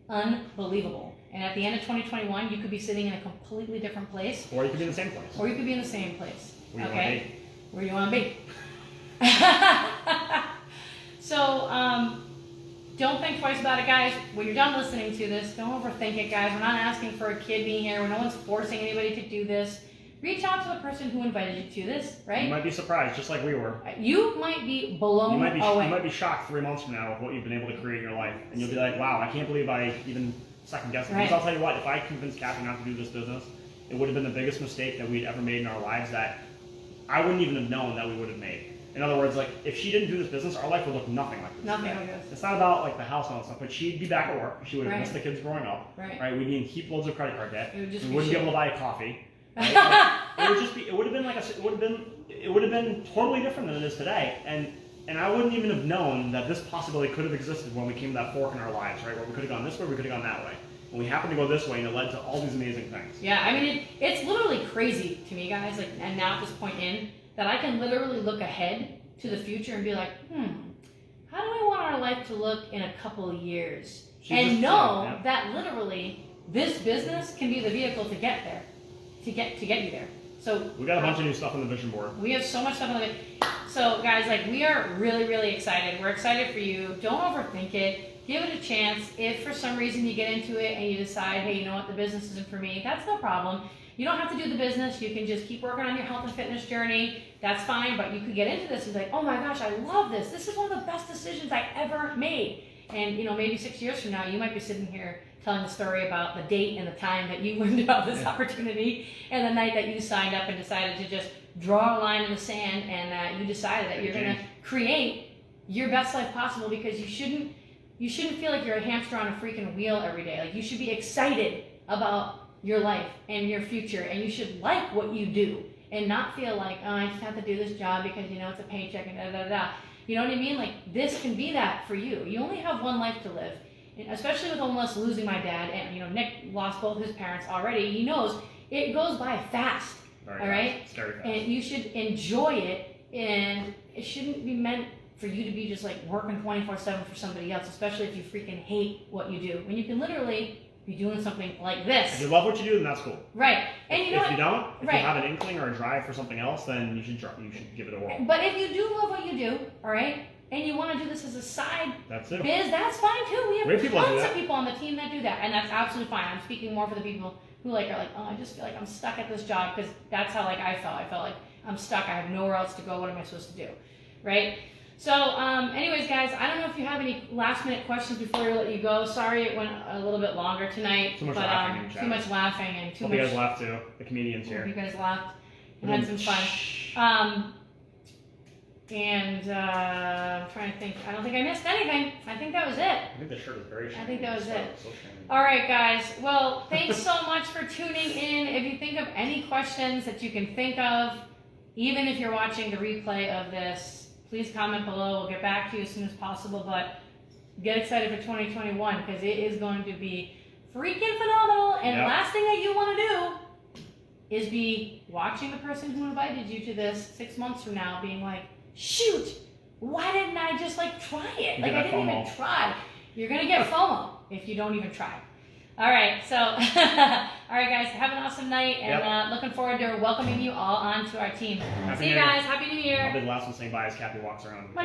unbelievable. And at the end of 2021, you could be sitting in a completely different place. Or you could be in the same place. Or you could be in the same place. Where you okay? Where you want to be. So, don't think twice about it, guys. When you're done listening to this, don't overthink it, guys. We're not asking for a kid being here. No one's forcing anybody to do this. Reach out to the person who invited you to this, right? You might be surprised, just like we were. You might be blown away. You might be shocked 3 months from now with what you've been able to create in your life. And you'll be like, wow, I can't believe I even second guessed it. Right. Because I'll tell you what, if I convinced Kathy not to do this business, it would have been the biggest mistake that we'd ever made in our lives that I wouldn't even have known that we would have made. In other words, like, if she didn't do this business, our life would look nothing like this. Nothing like this. It's not about, like, the house and all that stuff, but she'd be back at work. She would have missed the kids growing up. Right. We'd be in heap loads of credit card debt. It would just we be wouldn't shit. be able to buy a coffee. Right? Like, it would have been totally different than it is today. And I wouldn't even have known that this possibility could have existed when we came to that fork in our lives, right? Where we could have gone this way, we could have gone that way. And we happened to go this way, and it led to all these amazing things. Yeah, I mean, it's literally crazy to me, guys, like, and now at this point that I can literally look ahead to the future and be like, how do I want our life to look in a couple of years? And know that literally this business can be the vehicle to get there, to get you there. So we got a bunch of new stuff on the vision board. We have so much stuff on the So guys, like, we are really, really excited. We're excited for you. Don't overthink it. Give it a chance. If for some reason you get into it and you decide, hey, you know what, the business isn't for me, that's no problem. You don't have to do the business. You can just keep working on your health and fitness journey. That's fine, but you could get into this and be like, oh my gosh, I love this. This is one of the best decisions I ever made. And, you know, maybe 6 years from now, you might be sitting here telling the story about the date and the time that you learned about this opportunity and the night that you signed up and decided to just draw a line in the sand and that you decided that you're going to create your best life possible because you shouldn't feel like you're a hamster on a freaking wheel every day. Like, you should be excited about your life and your future, and you should like what you do and not feel like, oh, I just have to do this job because, you know, it's a paycheck and da-da-da-da. You know what I mean? Like, this can be that for you. You only have one life to live. And especially with almost losing my dad, and, you know, Nick lost both his parents already. He knows it goes by fast, all right? It's very fast. And you should enjoy it, and it shouldn't be meant for you to be just like working 24/7 for somebody else, especially if you freaking hate what you do. When you can literally be doing something like this. If you love what you do, then that's cool. Right. And you know if you don't, if right. you have an inkling or a drive for something else, then you should give it a whirl. But if you do love what you do, all right, and you want to do this as a side biz, that's fine too. We have tons of people on the team that do that, and that's absolutely fine. I'm speaking more for the people who are like, oh, I just feel like I'm stuck at this job, because that's how I felt. I felt like I'm stuck. I have nowhere else to go. What am I supposed to do, right? So, anyways, guys, I don't know if you have any last-minute questions before we let you go. Sorry it went a little bit longer tonight. Too much laughing and too much. You guys laughed too. The comedians here. You guys laughed and had some fun. I'm trying to think. I don't think I missed anything. I think that was it. I think the shirt is very shiny. I think that was it. All right, guys. Well, thanks so much for tuning in. If you think of any questions that you can think of, even if you're watching the replay of this, please comment below. We'll get back to you as soon as possible. But get excited for 2021, because it is going to be freaking phenomenal. And last thing that you want to do is be watching the person who invited you to this 6 months from now being like, shoot, why didn't I just like try it? Like, I didn't even try. You're going to get FOMO if you don't even try. All right, so, all right, guys, have an awesome night, and looking forward to welcoming you all onto our team. See you guys. Happy New Year. I'll be the last one saying bye as Kathy walks around. Bye.